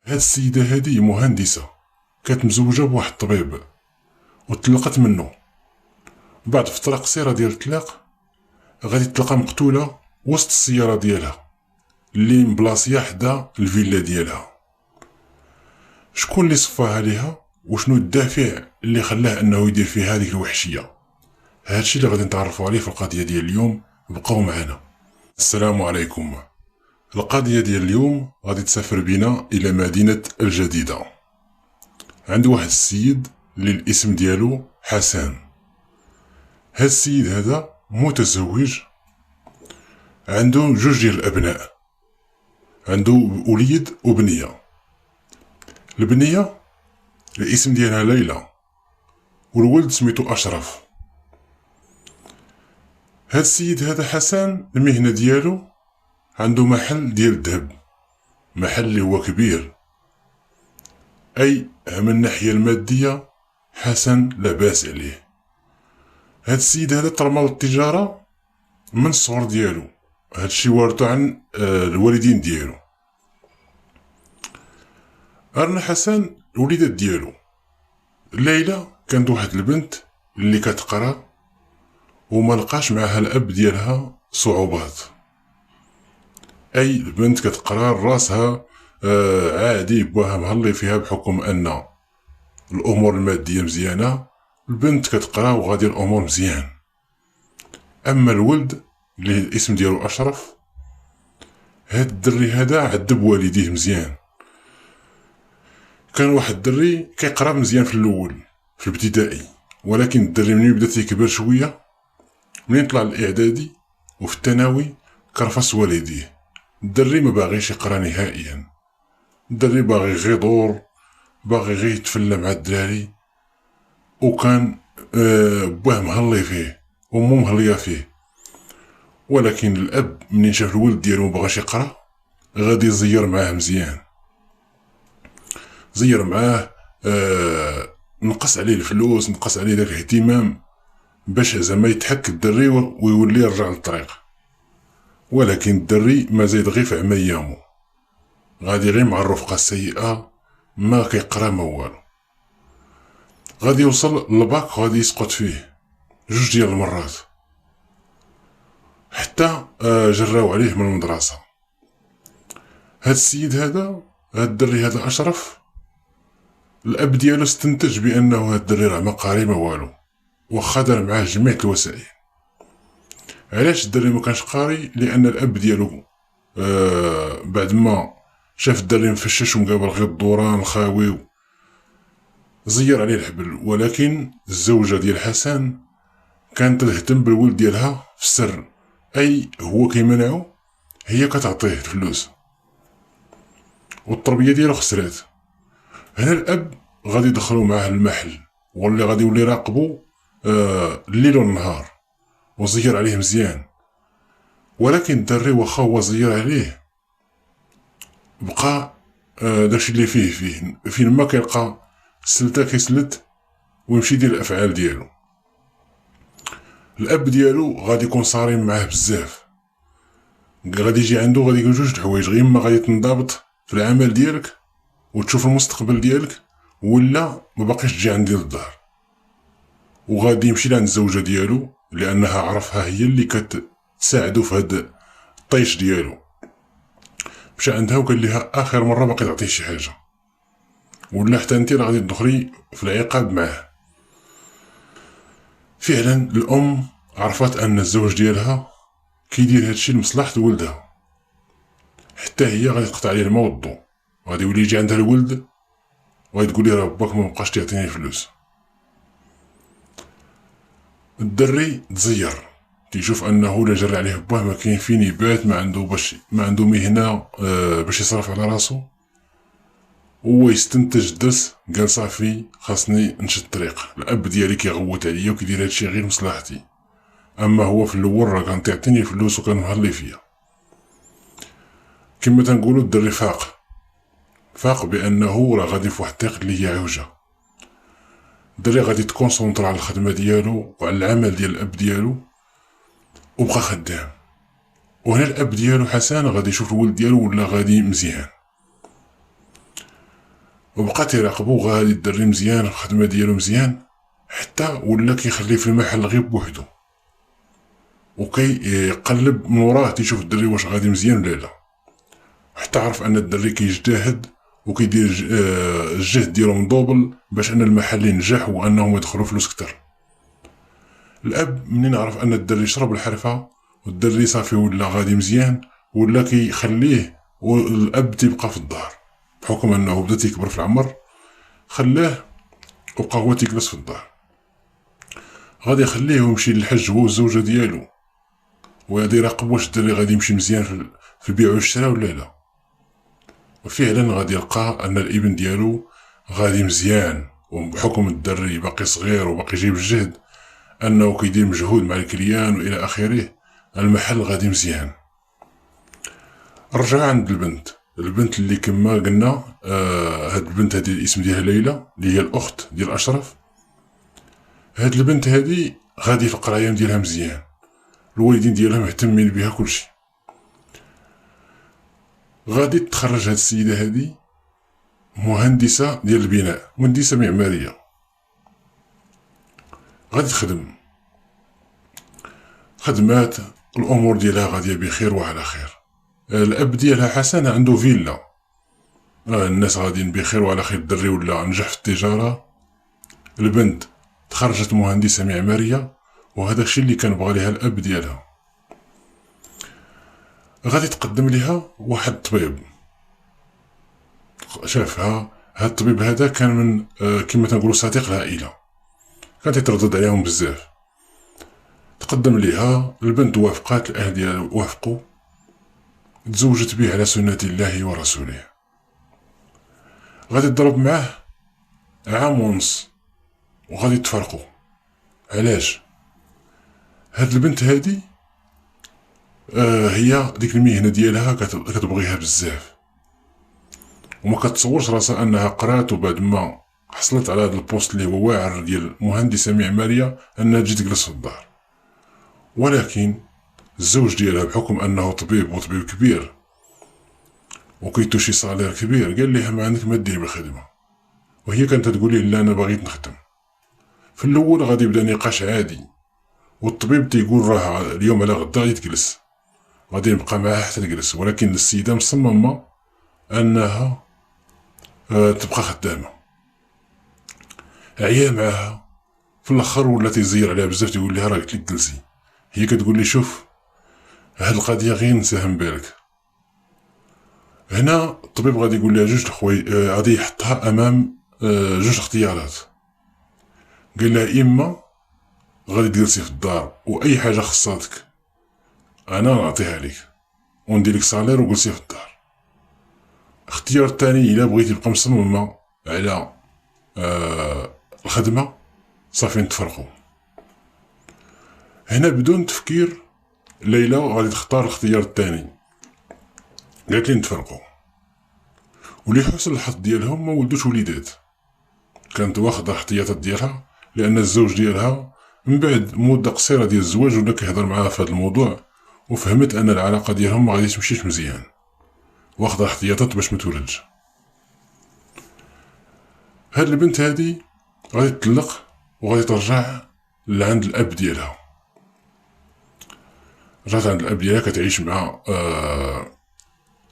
هاد السيدة هادي مهندسة، كانت مزوجة بواحد الطبيب وطلقت منه. بعد فترة قصيرة ديال الطلاق غادي تلقى مقتولة وسط السيارة ديالها اللي مبلاصية حدا الفيلا ديالها. شكون اللي صفاها ليها وشنو الدافع اللي خلاه انه يدير فيها هذيك الوحشية؟ هادشي اللي غادي نتعرفوا عليه في القضية ديال اليوم. بقاو معنا. السلام عليكم. القضية ديال اليوم غادي تسافر بنا الى مدينة الجديدة. عند واحد السيد اللي الاسم ديالو حسن. هاد السيد هذا متزوج، عنده جوج ديال الابناء، عنده وليد وبنية. البنية الاسم ديالها ليلى والولد سميتو اشرف. هاد السيد هذا حسن المهنة ديالو عنده محل ديال الذهب، محل اللي هو كبير، اي من الناحية المادية حسن لا باس عليه. هاد السيد هذا ترمى للتجارة من الصغر ديالو، هادشي وارثو عن الوالدين ديالو. أرنا حسن الوليدات ديالو ليلى كانت واحد البنت اللي كتقرا وما لقاش معها الاب ديالها صعوبات، اي البنت كتقرا راسها عادي، بواها مهلي فيها بحكم ان الامور الماديه مزيانه، البنت كتقرا وغادي الامور مزيان. اما الولد اللي الاسم ديالو اشرف، هاد الدري هذا عذب والديه مزيان. كان واحد الدري كيقرا مزيان في الاول في الابتدائي، ولكن الدري ملي بدا تيكبر شويه، منين طلع الاعدادي وفي الثانوي كرفس والديه. الدري ما باغيش يقرا نهائيا، الدري باغي غير يدور، باغي غير يتفلى مع الدراري، وكان بواه مهلي فيه ومو مهليه فيه. ولكن الاب منين شاف الولد ديالو مبغاش يقرا غادي يزير معاه مزيان، زير معاه، نقص عليه الفلوس، نقص عليه داك الاهتمام باش زعما يتحك الدري ويولي يرجع للطريق. ولكن الدري ما زيد غير في عما ايامو، غادي غير مع الرفقه السيئه، ما كيقرا ما والو. غادي يوصل للباك غادي يسقط فيه جوج ديال المرات، حتى جراو عليه من المدرسه. هاد السيد هذا، هاد الدري هذا اشرف، الاب ديالو استنتج بانه هاد الدري راه ما قاري ما والو، واخا دار معاه جميع الوسائل. علاش الدري ما كانش قاري؟ لان الاب ديالو بعد ما شاف الدري مفشش ومقابل غير الدوران خاوي زير عليه الحبل. ولكن الزوجه ديال حسن كانت تهتم بالولد ديالها في السر، اي هو كيمنعو هي كتعطيه الفلوس، والتربيه ديالو خسرات. هنا الاب غادي يدخلو معاه المحل، واللي غادي يولي يراقبو الليل والنهار وزير عليه مزيان. ولكن الدري واخا هو زير عليه بقى داكشي اللي فين ما كيلقى سلته كيسلت ويمشي يدير الافعال ديالو. الاب ديالو غادي يكون صارم معاه بزاف، غادي يجي عنده غادي يقول جوج الحوايج: غير اما غادي تنضبط في العمل ديالك وتشوف المستقبل ديالك، ولا ما باقيش تجي عندي للدار. وغادي يمشي لعند الزوجه ديالو لانها عرفها هي اللي كتساعدو في هاد الطيش ديالو. مشى عندها وقال لها اخر مره باقي تعطيه شي حاجه، ولا حتى انت راه غادي تدخلي في العقاب معاه. فعلا الام عرفت ان الزوج ديالها كيدير هادشي لمصلحه ولدها، حتى هي غادي تقطع عليه الماء والضو، غادي يولي يجي عندها الولد وغادي تقول لي راه باك ما بقاش تعطيني الفلوس. الدري تزير، تيشوف انه لا جرى عليه باه ما كاين فين يبات، ما عنده مهنه باش يصرف على راسو. هو يستنتج الدرس، قال صافي خاصني نشد الطريق، الاب ديالي كيغوت عليا وكيدير هادشي غير مصلحتي، اما هو في الاول راه كان تيعطيني فلوس وكان مهلي فيا. كما تنقولوا الدري فاق بانه راه غادي في واحد الطريق اللي هي عوجه. الدري غادي تكونسونطر على الخدمه ديالو وعلى العمل ديال الاب ديالو وبقى خدام. وهنا الاب ديالو حسن غادي يشوف الولد ديالو ولا غادي مزيان. وبقى تيراقبو غادي الدري مزيان، الخدمة ديالو مزيان، حتى ولا كيخليه في المحل غير بوحدو، وكيقلب من وراه تيشوف الدري واش غادي مزيان ولا لا، حتى عرف ان الدري كيجتهد وكيدير الجهد ديالو مدوبل باش ان المحل ينجح وانهم يدخلوا فلوس كتر. الاب منين عرف ان الدري شرب الحرفه والدري صافي ولا غادي مزيان، ولا كيخليه والاب تيبقى في الدار بحكم انه بدا تيكبر في العمر، خلاه وبقى هو تيجلس في الدار. غادي يخليه ويمشي للحج هو والزوجه ديالو، وغادي يراقب واش الدري غادي يمشي مزيان في البيع والشراء ولا لا. وفعلا غادي يلقى ان الابن ديالو غادي مزيان، وبحكم الدري باقي صغير وباقي يجيب الجهد انه كيدير مجهود مع الكليان والى اخره، المحل غادي مزيان. رجع عند البنت اللي كما قلنا هاد البنت هادي الاسم ديالها ليلى، اللي هي الاخت ديال اشرف. هاد البنت هادي غادي في القرايه ديالها مزيان، الوالدين ديالها مهتمين بها كلشي. غادي تخرج هاد السيده هادي مهندسه ديال البناء، مهندسه معماريه، غادي تخدم خدمات، الامور ديالها غاديه بخير وعلى خير. الاب ديالها حسن عنده فيلا، الناس غاديين بخير وعلى خير، الدري ولا نجح في التجاره، البنت تخرجت مهندسه معماريه، وهذا الشيء اللي كان بغى ليها الاب ديالها. غادي تقدم لها واحد الطبيب، شافها هاد الطبيب هذا كان من كما تنقولوا صديق العائله، كان تيتردد عليهم بزاف. تقدم ليها البنت، وافقات، الاهل ديالها وافقوا، تزوجت به على سنة الله ورسوله. غادي تضرب معاه عام ونص وغادي تفرقوا. علاش؟ هاد البنت هادي هي ديك المهنة ديالها كتبغيها بزاف، وما كتصورش راسها انها قرات وبعد ما حصلت على هاد البوست اللي هو واعر ديال مهندسة معمارية انها تجي تجلس في الدار. ولكن الزوج ديالها بحكم انه طبيب وطبيب كبير وكيتو شي صالير كبير، قال لها ما عندك ما دير بالخدمه، وهي كانت تقول ليه لا انا باغيت نخدم. في الاول غادي يبدا نقاش عادي، والطبيب تيقول راه اليوم على غدا غادي تجلس، غادي نبقى معاها حتى تجلس، ولكن السيده مصممه انها تبقى خدامه. عيا معاها في الاخر، ولا تيزير عليها بزاف، تيقول لها راه قلت لك جلسي. هي كتقول لي شوف هاد القضيه غير نساهم بالك. هنا الطبيب غادي يقول لها جوج الحوايج، غادي يحطها امام جوج اختيارات. قال لها اما غادي تجلسي في الدار واي حاجه خصاتك انا نعطيها لك وندير لك صالير وجلسي في الدار. الاختيار الثاني الا بغيتي تبقى مصممه على الخدمه صافي نتفرقوا. هنا بدون تفكير ليلى غادي تختار الاختيار الثاني، قالت لي نتفرقوا. ولحسن الحظ ديالهم ما ولدوش وليدات، كانت واخده الاحتياطات ديالها، لان الزوج ديالها من بعد مده قصيره ديال الزواج ولا كيهضر معاها في هذا الموضوع، وفهمت ان العلاقه ديالهم ما غاديش تمشيش مزيان، واخده الاحتياطات باش ما تولدش. هاد البنت هادي غادي تطلق وغادي ترجع لعند الاب ديالها. رجعت عند الاب ديالها كتعيش مع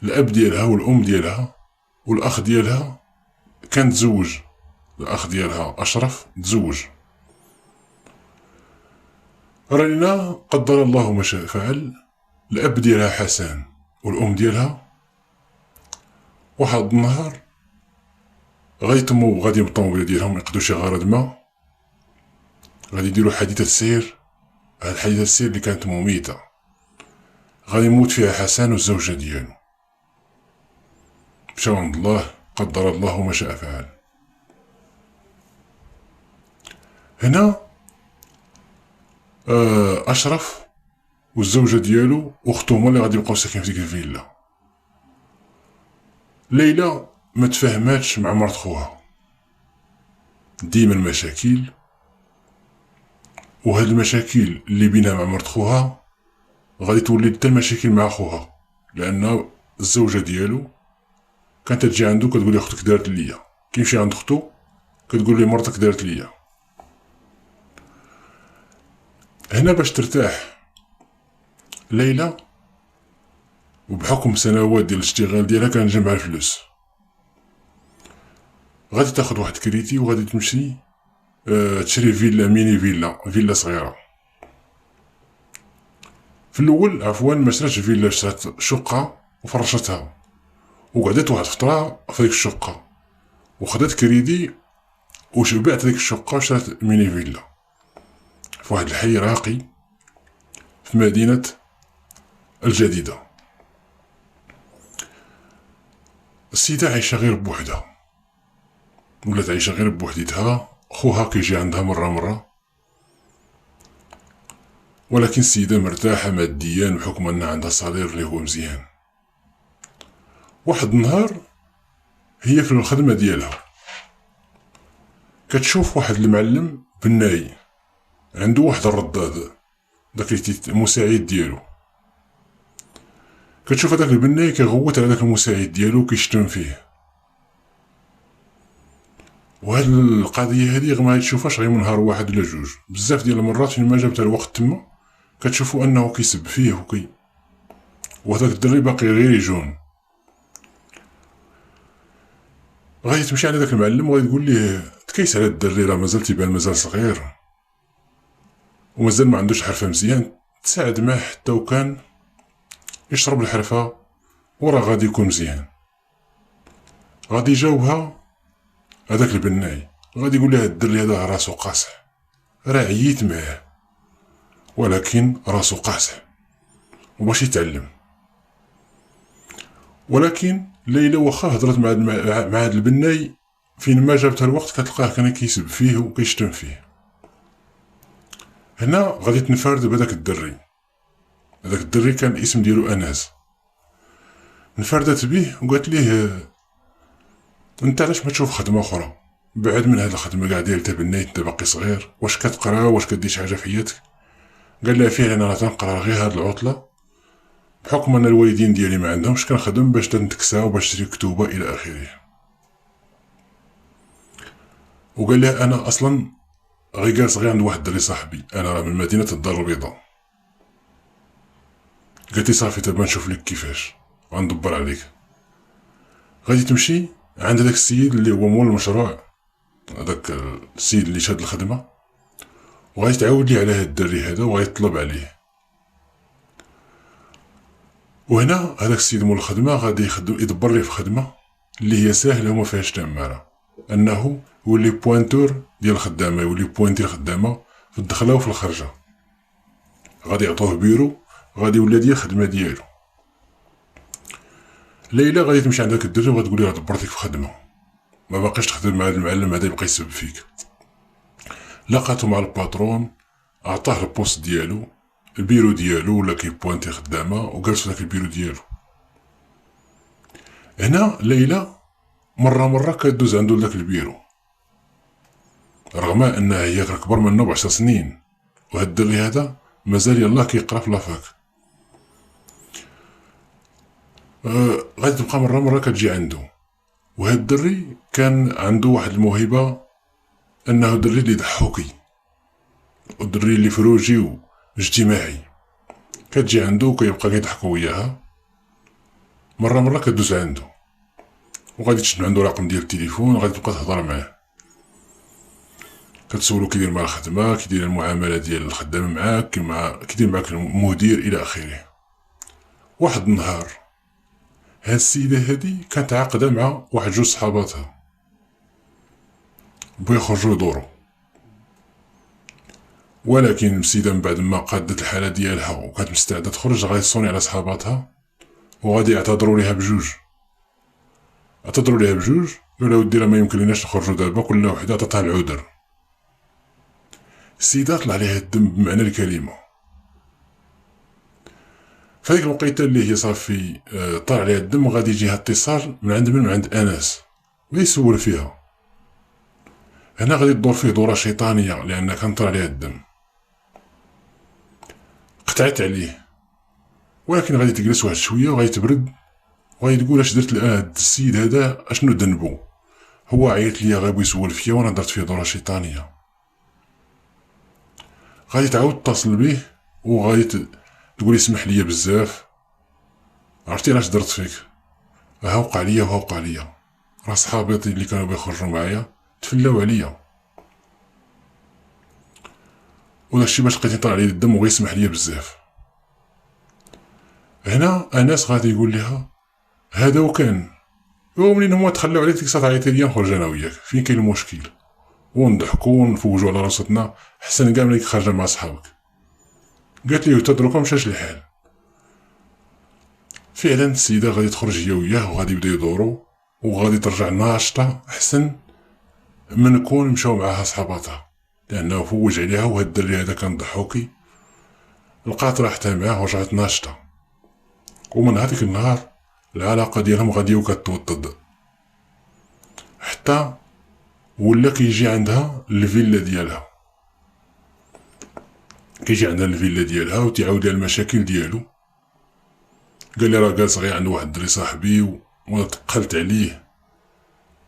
الاب ديالها والام ديالها والاخ ديالها. كان تزوج الاخ ديالها اشرف، تزوج. رانينا قدر الله ما شاء فعل، الاب ديالها حسن والام ديالها واحد النهار غادي يتموا غادي بالطوموبيل ديالهم يقضوا شي غرض ما، غادي يديروا حادثه سير. هاد الحادثه السير اللي كانت مميته غادي يموت فيها حسن والزوجه ديالو. مشاو عند الله، قدر الله ما شاء فعل. هنا اشرف والزوجه ديالو واختو هما اللي غادي يبقاو ساكنين في ديك الفيلا. ليلى ما تفاهماتش مع مرت خوها، ديما المشاكل، وهاد المشاكل اللي بينها مع مرت خوها غادي تولي حتى المشاكل مع خوها، لان الزوجه ديالو كانت تجي عنده كتقول لي اختك دارت ليا، كيمشي عند اختو كتقول لي مرتك دارت ليا. هنا باش ترتاح ليلى، وبحكم سنوات ديال الاشتغال ديالها كان جمع الفلوس، غادي تاخد واحد كريتي وغادي تمشي تشري فيلا، ميني فيلا صغيره. في الاول عفوا ما شراتش فيلا، شرات شقه وفرشتها، وقعدت واحد الفتره في ديك الشقه، وخدات كريدي وبعت ديك الشقه وشرات ميني فيلا في واحد الحي راقي في مدينه الجديده. السيده عايشه غير بوحدها، ولات عايشه غير بوحديتها، خوها كيجي عندها مره، ولكن السيده مرتاحه ماديا بحكم ان عندها صالير اللي هو مزيان. واحد النهار هي في الخدمه ديالها كتشوف واحد المعلم بناي عنده واحد الرداد، داك المساعد ديالو، كتشوف هداك البناي كيغوت على داك المساعد ديالو وكيشتم فيه. وهاد القضيه هادي ما تشوفهاش غير من نهار واحد ولا جوج، بزاف ديال المرات فين ما جابت الوقت تما كتشوفو انه كيسب فيه وهداك الدري باقي غير يجون. غادي تمشي على داك المعلم وغادي تقول ليه تكيس على الدري، راه مازال تيبان مازال صغير ومازال ما عندوش حرفه مزيان، تساعد معاه حتى وكان يشرب الحرفه وراه غادي يكون مزيان. غادي يجاوبها هذاك البناي، غادي يقول لها الدري هذا راسو قاصح، راه عييت معاه ولكن راسو قاصح وباش يتعلم. ولكن ليلى واخا هضرت مع هاد البناي، فين ما جابتها الوقت كتلقاه كان كيسب فيه وكيشتم فيه. هنا غادي تنفرد بهداك الدري، هداك الدري كان الاسم ديالو انس. انفردت به وقالت ليه انت علاش ما تشوف خدمه اخرى بعد من هاد الخدمه كاع ديال بناي، انت باقي صغير، واش كتقرا واش كدير شي حاجه في حياتك؟ قال لها فعلا انا تنقرا غير هاد العطله، بحكم ان الوالدين ديالي ما عندهمش كنخدم باش نتكسى وباش نشري كتوبه الى اخره. وقال لها انا اصلا غير جالس غير عند واحد الدري صاحبي، انا راه من مدينه الدار البيضاء. قالت لي صافي دابا نشوف لك كيفاش غندبر عليك. غادي تمشي عند داك السيد اللي هو مول المشروع، هذاك السيد اللي شاد الخدمه، وغادي تعاود ليه على هاد الدري هذا وغادي تطلب عليه. وهنا هذاك السيد مول الخدمه غادي يدبر ليه في خدمه اللي هي ساهله وما فيهاش تماره، انه يولي بوانتور ديال الخدامه، يولي بوانتي الخدامه في الدخله وفي الخرجه. غادي يعطوه بيرو غادي يولي ديال الخدمه ديالو. ليلى غادي تمشي عند داك الدري وغادي تقول ليه دبرتك في خدمه، ما باقيش تخدم مع المعلم هذا يبقى يسب فيك. لقاتو مع الباترون، عطاه البوست ديالو، البيرو ديالو ولا كيبوانتي خدامه وجلسو داك البيرو ديالو. هنا ليلى مرة كدوز عندو لداك البيرو، رغم انها هي كبر منه ب10 سنين، وهاد الدري هذا مازال يلاه كيقرا في لافاك. غادي تبقى مرة كتجي عندو، وهاد الدري كان عنده واحد الموهبة انه دري اللي ضحوكي والدري اللي فروجي واجتماعي. كتجي عندو وكيبقى كيضحكو وياها، مرة كدوز عندو وغادي تشد عندو رقم ديال التليفون وغادي تبقى تهضر معاه، كتسولو كيدير مع الخدمه، كيدير المعامله ديال الخدام معاك، كيدير معاك المدير الى اخره. واحد النهار هاد السيده هادي كانت عاقده مع واحد جوج صحاباتها بغاو يخرجوا يدورو، ولكن السيده من بعد ما قادت الحاله ديالها وكانت مستعده تخرج غادي تصوني على صحاباتها وغادي يعتذروا ليها بجوج. قالوا ودي راه ما يمكن ليناش نخرجوا دابا، كل وحده عطاتها العذر. السيده طلع عليها الدم بمعنى الكلمه. فهاديك الوقيته اللي هي صافي طلع عليها الدم، غادي يجيها اتصال من عند انس ويسول فيها. هنا غادي تدور فيه دوره شيطانيه لان كان طلع عليها الدم. قطعت عليه، ولكن غادي تجلس واحد شويه وغادي تبرد وغادي تقول اش درت لهاد السيد هذا، اشنو ذنبو. هو عيط ليا غير يسول فيا وانا درت فيه دورة شيطانية. غادي تعاود تتصل بيه وغادي تقولي اسمح ليا بزاف، عرفتي علاش درت فيك، ها وقع ليا وها وقع ليا، راه صحاباتي اللي كانوا بيخرجوا معايا تفلاو عليا، وداكشي باش لقيتني طالع لي الدم وغير يسمح ليا بزاف. هنا انس غادي يقول لها هذا وكان، ومنين هما تخلاو عليك ديك الساعه عيطي ليا نخرج انا وياك، فين كاين المشكل، ونضحكو ونفوجو على راسنا، حسن كاع ملي خارجه مع صحابك. قالت لي تدركو مشاش الحال. فعلا السيده غادي تخرج هي وياه وغادي يبدا يدورو وغادي ترجع ناشطه احسن من كون مشاو معاها صحاباتها، لانه فوج عليها وهاد الدري هذا كان ضحوكي، لقات راحتها معاه ورجعت ناشطه. ومن هذيك النهار العلاقه ديالهم غاديه وكتوطد، حتى ولا كيجي عندها الفيلا ديالها، كيجي عندها الفيلا ديالها وتيعاود لها المشاكل ديالو. قال لي راه جالس غير عند واحد الدري صاحبي وتقلت عليه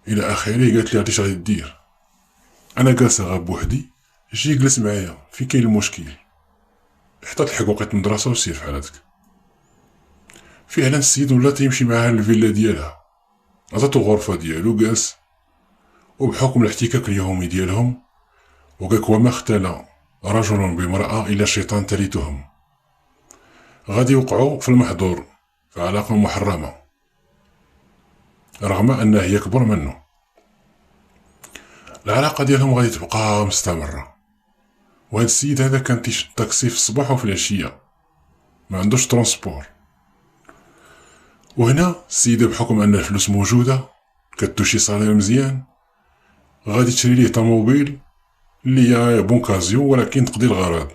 الى اخره. قالت لي عرفتي اش غادي دير، انا جالسه غير بوحدي، جي جلس معايا، فين كاين المشكل، حتى تلحق وقت المدرسه وسير في حالتك. فعلا السيد ولا تيمشي معاها للفيلا ديالها، عطاتو غرفه ديالو جالس، وبحكم الاحتكاك اليومي ديالهم وقالك وما اختلى رجل بامرأة إلا الشيطان تلتهم، غادي يوقعوا في المحظور في علاقة محرمة رغم أنها هي كبر منه. العلاقة ديالهم غادي تبقى مستمرة، وهاد السيد هذا كان تيشد طاكسي في الصباح وفي العشية، ما عندوش ترونسبور. وهنا السيدة بحكم أن الفلوس موجودة كتدوشي صالير مزيان، غادي تشري ليه طوموبيل اللي هي بونكازيو ولكن تقضي الغرض،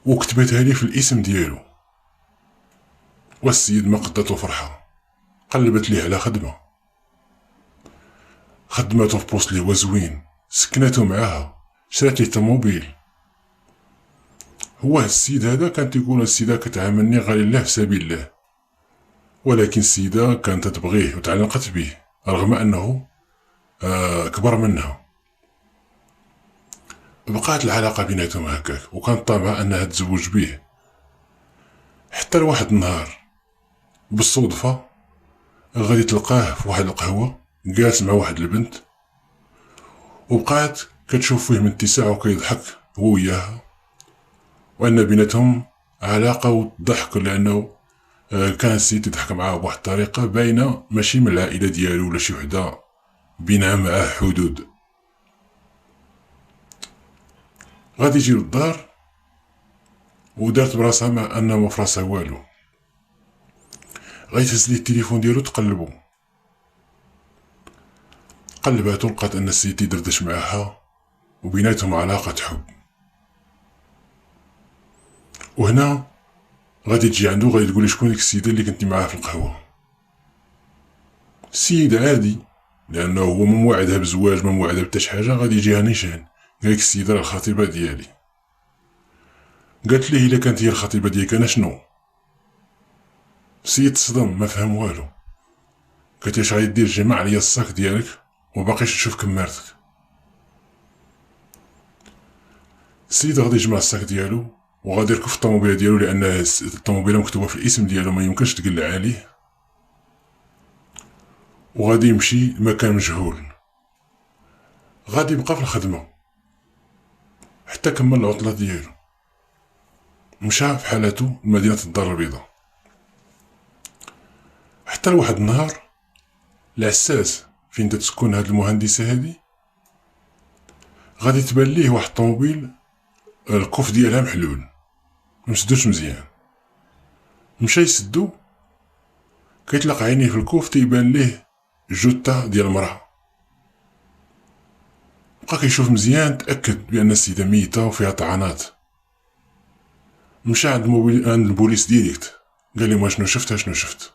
وكتبتها ليه في الاسم ديالو. والسيد ما قداتو فرحة، قلبت ليه على خدماتو في بوست لي هو زوين، سكناتو معاها، شرات ليه طوموبيل. هو السيد هذا كان تيقول السيدة كتعاملني غير الله في سبيل الله، ولكن السيدة كانت تبغيه وتعلقت به رغم أنه كبر منها. بقات العلاقة بيناتهم هكاك، وكان طامعة أنها تزوج به، حتى لواحد النهار بالصدفة غادي تلقاه في واحد القهوة جالس مع واحد البنت، وبقات كتشوف فيه من اتساع وكيضحك هو وياها، وأن بيناتهم علاقة وضحك، لأنه كان السيد يضحك معاه بواحد الطريقة باينة ماشي من العائلة ديالو ولا شي وحدة بينها معاه حدود. غادي يجي للدار ودارت براسها مع أنه ما فراسها والو، غادي تهز ليه التليفون ديالو تقلبو، قلباتو لقات أن السيد يدردش معاها وبيناتهم علاقة حب. وهنا غادي تجي عنده غادي تقولي شكون ديك السيدة اللي كنتي معاها في القهوة. السيد عادي لأنه هو ما موعدها بزواج ما موعدها بتا شي حاجة، غادي يجيها نيشان، قالك السيدة راه الخطيبة ديالي. قالت ليه إلا كانت هي الخطيبة ديالك أنا شنو؟ السيد تصدم ما فهم والو، قالت اش غادي دير، جمع عليا الصاك ديالك وباقيش نشوف كمارتك. السيد غادي يجمع الصاك ديالو وغادي يركب في الطوموبيله ديالو، لان الطوموبيله مكتوبه في الاسم ديالو ما يمكنش تقلع عليه، وغادي يمشي لمكان مجهول. غادي يبقى في الخدمه حتى كمل العطله ديالو، مشى في حالته لمدينه الدار البيضاء. حتى لواحد النهار العساس فين تسكن هاد المهندسه هادي غادي تبان ليه واحد الطوموبيل الكوف ديالها محلول مسدوش مزيان، مشى يسدو، كيطلق عينيه في الكوف تيبان ليه جثة ديال المرأة. بقى كيشوف مزيان، تأكد بأن السيدة ميتة وفيها طعنات. مشى عند البوليس ديريكت، قال لهم شنو شفت.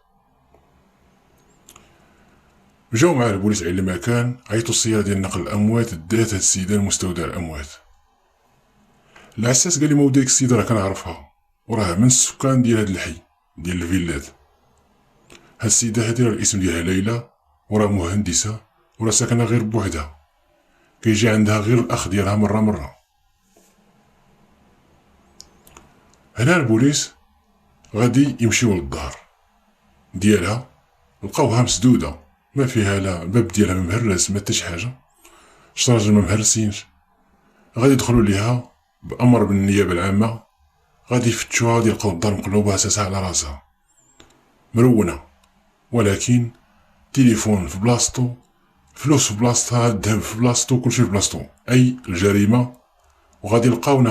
جاو مع البوليس على المكان، عيطوا السيارة ديال نقل الأموات دات هاد السيدة لمستودع الأموات. العساس قال لي ما ديك السيدة راه كنعرفها وراها من السكان ديال هاد الحي ديال الفيلات. هاد السيدة هادي راه الاسم ديالها ليلى، وراه مهندسة وراه ساكنة غير بوحدها، كيجي عندها غير الأخ ديالها مرة. هنا البوليس غادي يمشيو للدار ديالها، لقاوها مسدودة، ما فيها لا الباب ديالها مهرس ما حتى شي حاجة، الشراجم ما مهرسينش. غادي يدخلوا ليها بأمر من النيابة العامة، غادي يفتشوها، غادي يلقاو الدار مقلوبة أساسها على راسها مرونة، ولكن تليفون في بلاصتو، فلوس في بلاصتها، الذهب في بلاصتو، كلشي في بلاصتو، أي الجريمة. وغادي يلقاو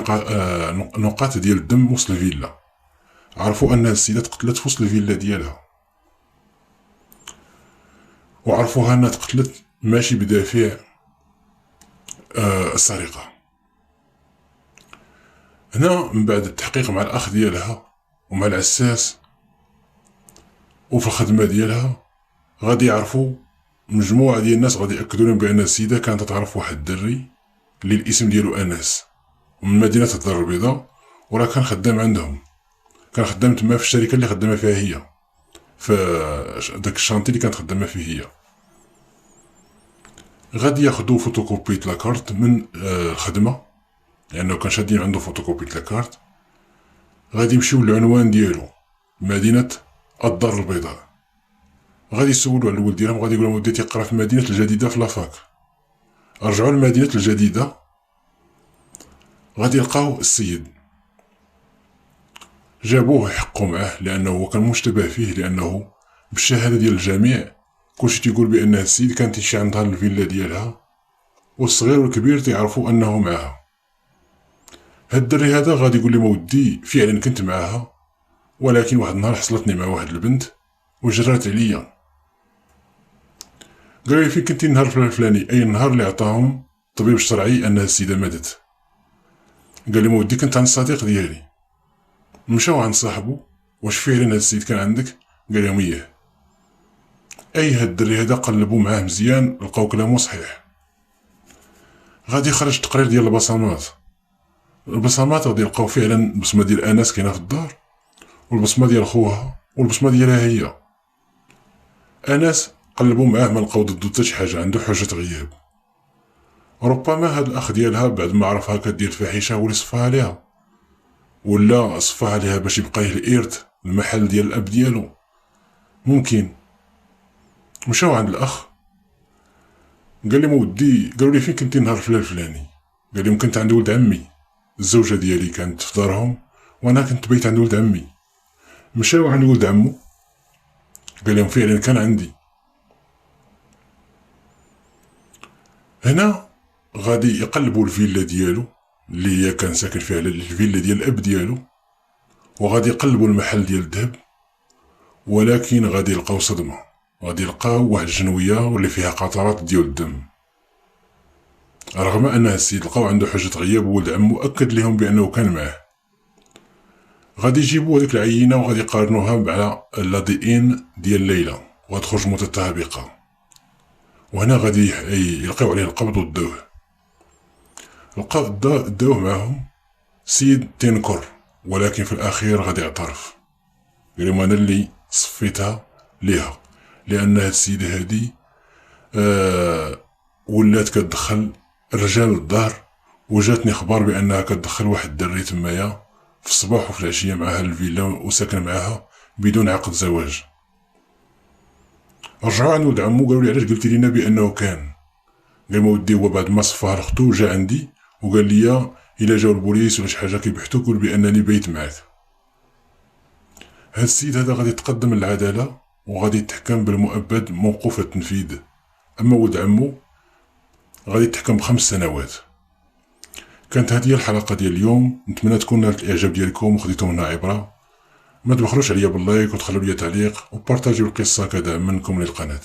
نقاط ديال الدم وسط الفيلا، عرفوا أن السيدة تقتلت في وسط الفيلا ديالها، وعرفوها أنها تقتلت ماشي بدافع السرقة. هنا من بعد التحقيق مع الأخ ديالها ومع العساس وفي الخدمة ديالها، غادي يعرفوا مجموعة ديال الناس، غادي يأكدوا لهم بأن السيدة كانت تعرف واحد الدري اللي الاسم ديالو أنس، ومن مدينة الدار البيضاء، وراه كان خدام عندهم، كان خدام تما في الشركة اللي خدامة فيها هي، في داك الشانتي اللي كانت خدامة فيه هي. غادي ياخدو فوتوكوبية لاكارت من الخدمة، لأنه كان شادين عنده فوتوكوبية لاكارت. غادي يمشيو للعنوان ديالو مدينة الدار البيضاء، غادي يسولو على الولد ديالهم، غادي يقولهم ودي تيقرا في مدينة الجديدة في لافاك. رجعوا لمدينة الجديدة، غادي يلقاو السيد، جابوه يحقوا معاه لأنه هو كان مشتبه فيه، لأنه بالشهادة ديال الجميع كلشي تيقول بأن السيد كان تيمشي عندها الفيلا ديالها، والصغير والكبير تيعرفوا أنه معها. هاد الدري هذا غادي يقول لهم ودي فعلا كنت معاها، ولكن واحد النهار حصلتني مع واحد البنت وجرات عليا. قالوا لي فين كنتي النهار الفلاني، أي النهار اللي عطاهم الطبيب الشرعي أن السيدة ماتت. قال لي ودي كنت عند الصديق ديالي. مشاو عند صاحبو، واش فعلا هاد السيد كان عندك؟ قال لهم اييه. اي هاد الدري هذا قلبوا معاه مزيان، لقاو كلامو صحيح. غادي يخرج تقرير ديال البصمات غادي يلقاو فعلا البصمه ديال انس كاينه في الدار، والبصمه ديال خوها، والبصمه ديالها هي. انس قلبوا معاه ما لقاو ضدو حتى شي حاجه، عنده حجه غياب. ربما هاد الاخ ديالها بعد ما عرفها كدير الفاحشه هو اللي صفاها ليها، ولا صفاها ليها باش يبقى الارث المحل ديال الاب ديالو، ممكن. مشاو عند الاخ، قال لي ودي، قالوا لي فين كنتي النهار الفلاني؟ قال لهم كنت عند ولد عمي، الزوجه ديالي كانت في دارهم وانا كنت بيت عند ولد عمي. مشاو عند ولد عمو، قال لهم فعلا كان عندي. هنا غادي يقلبوا الفيلا ديالو اللي هي كان ساكن فيها، الفيلا ديال الاب ديالو، وغادي يقلبوا المحل ديال الذهب، ولكن غادي يلقاو صدمه، غادي يلقاو واحد الجنويه واللي فيها قطرات ديال الدم، رغم ان السيد لقاو عنده حجه غياب، وولد عمو اكد لهم بانه كان معاه. غادي يجيبوا هذيك العينه وغادي يقارنوها مع الادي ديال ليلى، وغتخرج متطابقه، وهنا غادي يلقاو عليه القبض وداوه. داوه معاهم سيد تينكر، ولكن في الاخير غادي يعترف، قال لهم انا اللي صفيتها ليها، لان هاد السيده هادي ولات كتدخل الرجال للدار، وجاتني اخبار بانها كتدخل واحد الدري تمايا في الصباح وفي العشيه معاها الفيلا وساكن معاها بدون عقد زواج. رجعوا عند ولد عمو، قالوا لي علاش قلتي لينا بانه كان؟ قال ودي هو بعد ما صفاها لختو جا عندي وقال لي الا جاو البوليس ولا شي حاجه كيبحثوا قول بانني بيت معاك. هاد السيد هذا غادي يتقدم للعداله وغادي يتحكم بالمؤبد موقوف التنفيذ، اما ولد عمو غادي يتحكم ب5 سنوات. كانت هذه الحلقه ديال اليوم، نتمنى تكون نالت الاعجاب ديالكم وخديتو منها عبره. ما تبخلوش عليا باللايك وتخلوا لي تعليق وبارطاجيو القصه كدعم منكم للقناه.